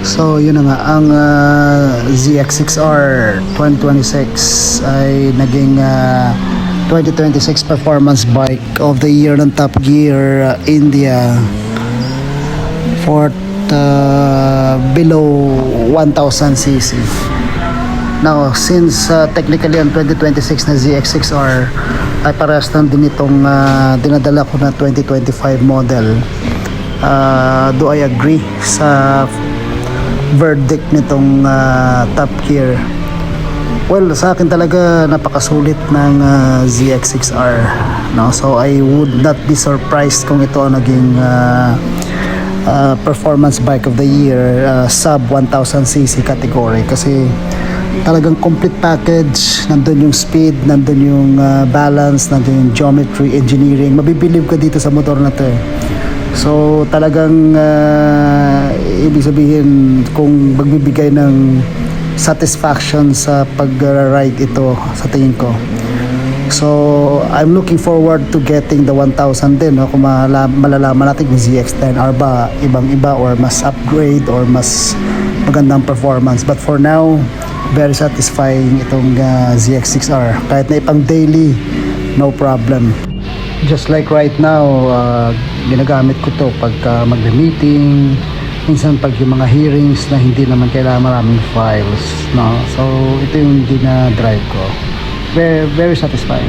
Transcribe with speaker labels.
Speaker 1: So yun na nga, ang ZX6R 2026 ay naging 2026 performance bike of the year ng Top Gear India for below 1000cc. Now, since technically ang 2026 na ZX6R ay parehas lang din itong dinadala ko na 2025 model, do I agree sa verdict nitong Top Gear? Well, sa akin talaga napakasulit ng ZX6R, no? So I would not be surprised kung ito ang naging performance bike of the year, sub 1000cc category, kasi talagang complete package. Nandun yung speed, nandun yung balance, nandun yung geometry, engineering. Mabibilib ka dito sa motor na to eh. So talagang ibig sabihin, kung magbibigay ng satisfaction sa pag-ride ito sa tingin ko. So I'm looking forward to getting the 1000 din, no? Kung malalaman natin kung ZX10R ba ibang-iba or mas upgrade or mas magandang performance. But for now, very satisfying itong ZX6R. Kahit na ipang daily, no problem. Just like right now, ginagamit ko to pagka magme-meeting, minsan pag yung mga hearings na hindi naman kailangan maraming files, no? So ito yung dinadrive ko. Very, very satisfying.